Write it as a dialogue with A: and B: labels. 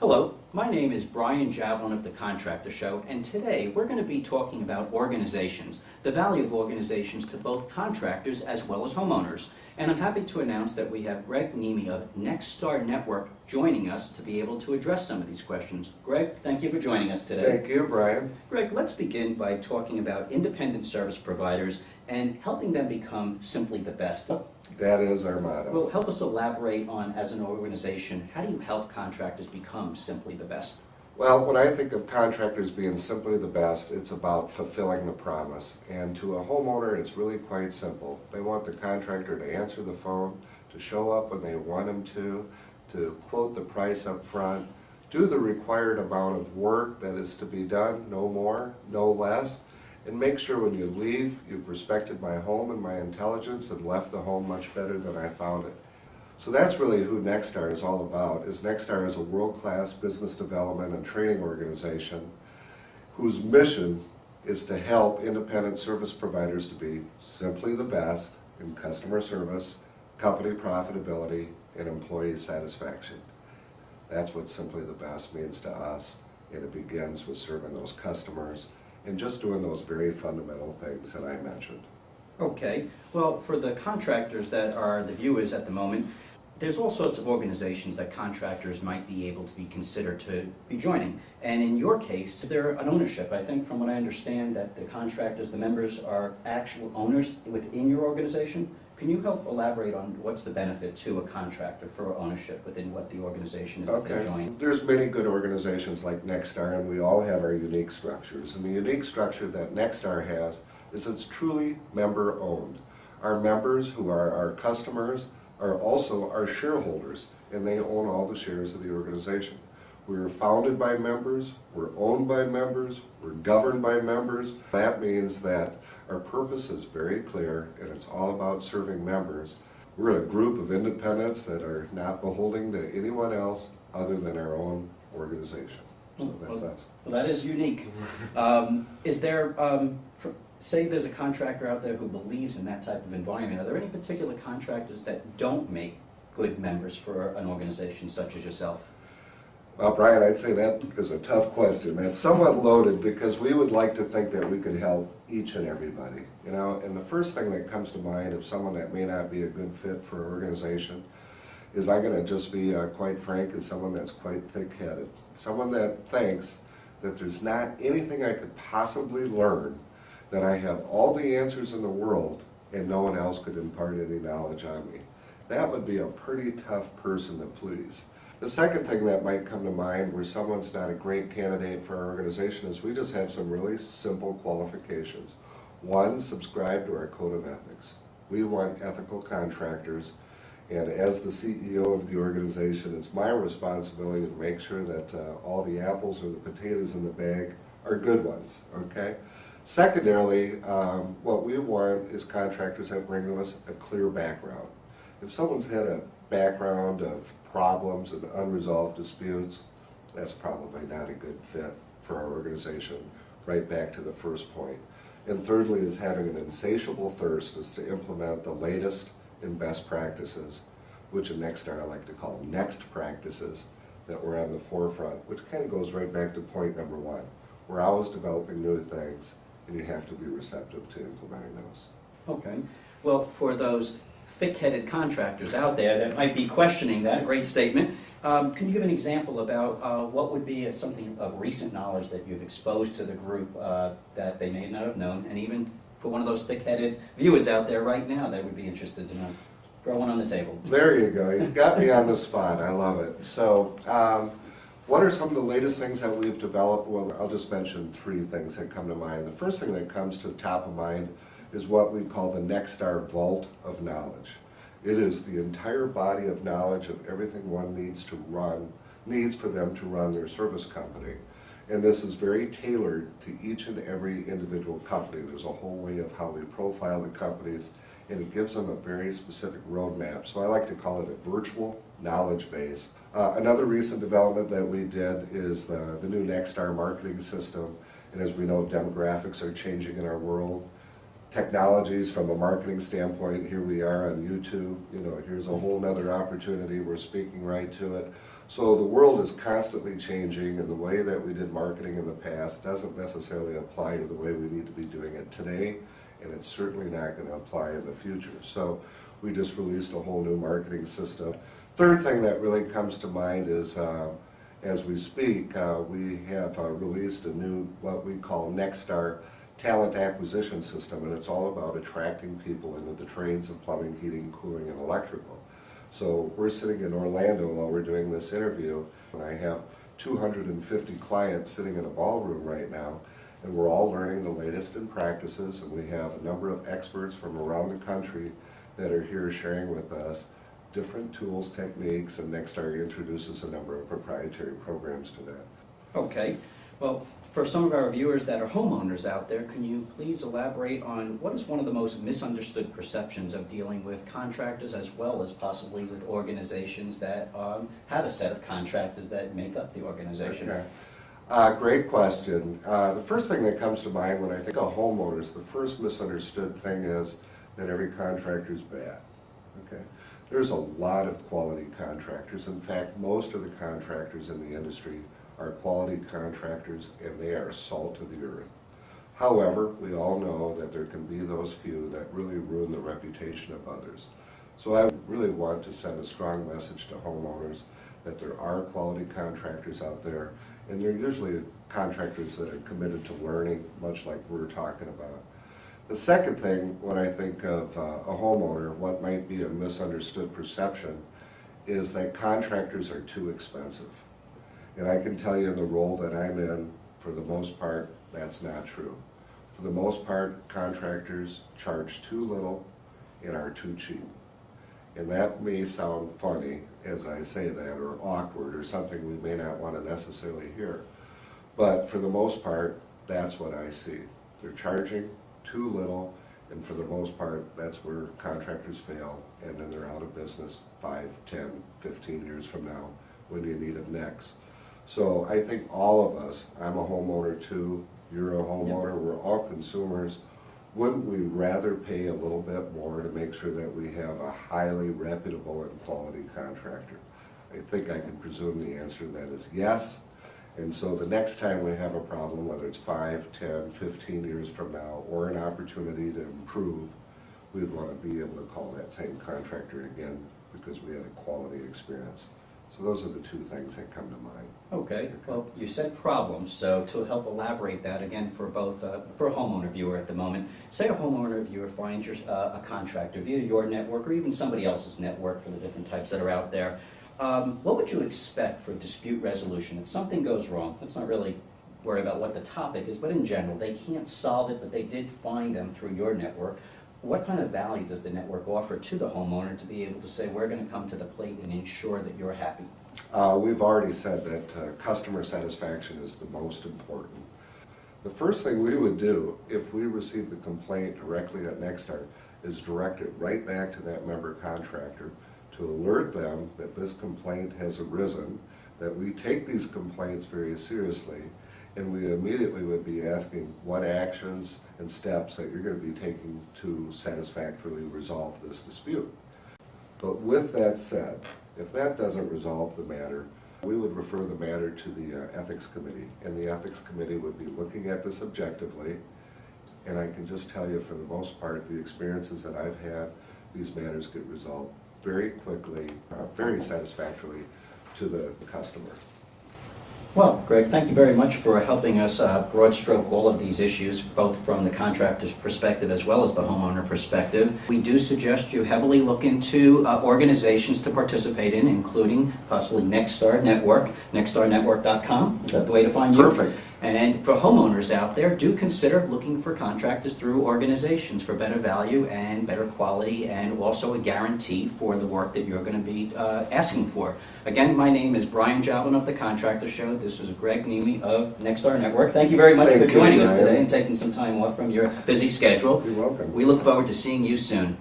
A: Hello, my name is Brian Javelin of The Contractor Show, and today we're going to be talking about organizations, the value of organizations to both contractors as well as homeowners. And I'm happy to announce that we have Greg Niemi of Nexstar Network joining us to be able to address some of these questions. Greg, thank you for joining us today.
B: Thank you, Brian.
A: Greg, let's begin by talking about independent service providers and helping them become simply the best.
B: That is our motto.
A: Well, help us elaborate on, as an organization, how do you help contractors become simply the best?
B: Well, when I think of contractors being simply the best, it's about fulfilling the promise. And to a homeowner, it's really quite simple. They want the contractor to answer the phone, to show up when they want him to quote the price up front, do the required amount of work that is to be done, no more, no less, and make sure when you leave, you've respected my home and my intelligence and left the home much better than I found it. So that's really who Nexstar is all about. Nexstar is a world-class business development and training organization whose mission is to help independent service providers to be simply the best in customer service, company profitability, and employee satisfaction. That's what simply the best means to us, and it begins with serving those customers and just doing those very fundamental things that I mentioned.
A: Okay, well, for the contractors that are the viewers at the moment, there's all sorts of organizations that contractors might be able to be considered to be joining. And in your case, they're an ownership. I think from what I understand that the contractors, the members, are actual owners within your organization. Can you help elaborate on what's the benefit to a contractor for ownership within what the organization is that they join?
B: There's many good organizations like Nexstar, and we all have our unique structures. And the unique structure that Nexstar has is it's truly member-owned. Our members, who are our customers, are also our shareholders, and they own all the shares of the organization. We're founded by members, we're owned by members, we're governed by members. That means that our purpose is very clear, and it's all about serving members. We're a group of independents that are not beholden to anyone else other than our own organization. So that's us.
A: Well, that is unique. Is there, say there's a contractor out there who believes in that type of environment, are there any particular contractors that don't make good members for an organization such as yourself?
B: Well, Brian, I'd say that is a tough question. That's somewhat loaded because we would like to think that we could help each and everybody. You know, and the first thing that comes to mind of someone that may not be a good fit for an organization is, I'm going to just be quite frank, is someone that's quite thick-headed. Someone that thinks that there's not anything I could possibly learn, that I have all the answers in the world and no one else could impart any knowledge on me. That would be a pretty tough person to please. The second thing that might come to mind where someone's not a great candidate for our organization is we just have some really simple qualifications. One, subscribe to our code of ethics. We want ethical contractors, and as the CEO of the organization, it's my responsibility to make sure that all the apples or the potatoes in the bag are good ones, okay? Secondarily, what we want is contractors that bring to us a clear background. If someone's had a background of problems and unresolved disputes, that's probably not a good fit for our organization, right back to the first point. And thirdly is having an insatiable thirst is to implement the latest and best practices, which in Nexstar I like to call next practices, that we're on the forefront, which kind of goes right back to point number one. We're always developing new things, and you have to be receptive to implementing those.
A: Okay. Well, for those thick-headed contractors out there that might be questioning that, great statement, can you give an example about what would be something of recent knowledge that you've exposed to the group that they may not have known, and even for one of those thick-headed viewers out there right now that would be interested to know? Throw one on the table.
B: There you go. He's got me on the spot. I love it. So, what are some of the latest things that we've developed? Well, I'll just mention three things that come to mind. The first thing that comes to the top of mind is what we call the Nexstar Vault of Knowledge. It is the entire body of knowledge of everything one needs for them to run their service company. And this is very tailored to each and every individual company. There's a whole way of how we profile the companies, and it gives them a very specific roadmap. So I like to call it a virtual knowledge base. Another recent development that we did is the new Nexstar marketing system. And as we know, demographics are changing in our world. technologies from a marketing standpoint. Here we are on YouTube, here's a whole nother opportunity, we're speaking right to it. So the world is constantly changing, and the way that we did marketing in the past doesn't necessarily apply to the way we need to be doing it today, and it's certainly not going to apply in the future. So we just released a whole new marketing system. Third thing that really comes to mind is, as we speak, we have released a new, what we call Nexstar talent acquisition system, and it's all about attracting people into the trades of plumbing, heating, cooling, and electrical. So we're sitting in Orlando while we're doing this interview, and I have 250 clients sitting in a ballroom right now, and we're all learning the latest in practices, and we have a number of experts from around the country that are here sharing with us different tools, techniques, and Nexstar introduces a number of proprietary programs to that.
A: Okay. Well, for some of our viewers that are homeowners out there, can you please elaborate on what is one of the most misunderstood perceptions of dealing with contractors, as well as possibly with organizations that have a set of contractors that make up the organization?
B: Okay. Great question. The first thing that comes to mind when I think of homeowners, the first misunderstood thing is that every contractor is bad. Okay. There's a lot of quality contractors. In fact, most of the contractors in the industry are quality contractors, and they are salt of the earth. However, we all know that there can be those few that really ruin the reputation of others. So I really want to send a strong message to homeowners that there are quality contractors out there, and they're usually contractors that are committed to learning, much like we're talking about. The second thing, when I think of a homeowner, what might be a misunderstood perception is that contractors are too expensive. And I can tell you in the role that I'm in, for the most part, that's not true. For the most part, contractors charge too little and are too cheap. And that may sound funny as I say that, or awkward, or something we may not want to necessarily hear. But for the most part, that's what I see. They're charging too little, and for the most part, that's where contractors fail, and then they're out of business 5, 10, 15 years from now when you need them next. So I think all of us, I'm a homeowner too, you're a homeowner, we're all consumers. Wouldn't we rather pay a little bit more to make sure that we have a highly reputable and quality contractor? I think I can presume the answer to that is yes. And so the next time we have a problem, whether it's 5, 10, 15 years from now, or an opportunity to improve, we'd want to be able to call that same contractor again because we had a quality experience. So those are the two things that come to mind.
A: Okay. Well, you said problems, so to help elaborate that again for both, for a homeowner viewer at the moment, say a homeowner viewer finds a contractor via your network or even somebody else's network for the different types that are out there. What would you expect for dispute resolution? If something goes wrong, let's not really worry about what the topic is, but in general, they can't solve it, but they did find them through your network. What kind of value does the network offer to the homeowner to be able to say, we're going to come to the plate and ensure that you're happy?
B: We've already said that customer satisfaction is the most important. The first thing we would do if we received the complaint directly at Nexstar is direct it right back to that member contractor to alert them that this complaint has arisen, that we take these complaints very seriously, and we immediately would be asking what actions and steps that you're going to be taking to satisfactorily resolve this dispute. But with that said, if that doesn't resolve the matter, we would refer the matter to the Ethics Committee, and the Ethics Committee would be looking at this objectively, and I can just tell you for the most part, the experiences that I've had, these matters get resolved very quickly, very satisfactorily to the customer.
A: Well, Greg, thank you very much for helping us broad stroke all of these issues, both from the contractor's perspective as well as the homeowner perspective. We do suggest you heavily look into organizations to participate in, including possibly Nexstar Network, nexstarnetwork.com. Is that the way to find you?
B: Perfect.
A: And for homeowners out there, do consider looking for contractors through organizations for better value and better quality, and also a guarantee for the work that you're going to be asking for. Again, my name is Brian Javelin of The Contractor Show. This is Greg Nemi of Nexstar Network. Thank you very much for joining us today and taking some time off from your busy schedule.
B: You're welcome.
A: We look forward to seeing you soon.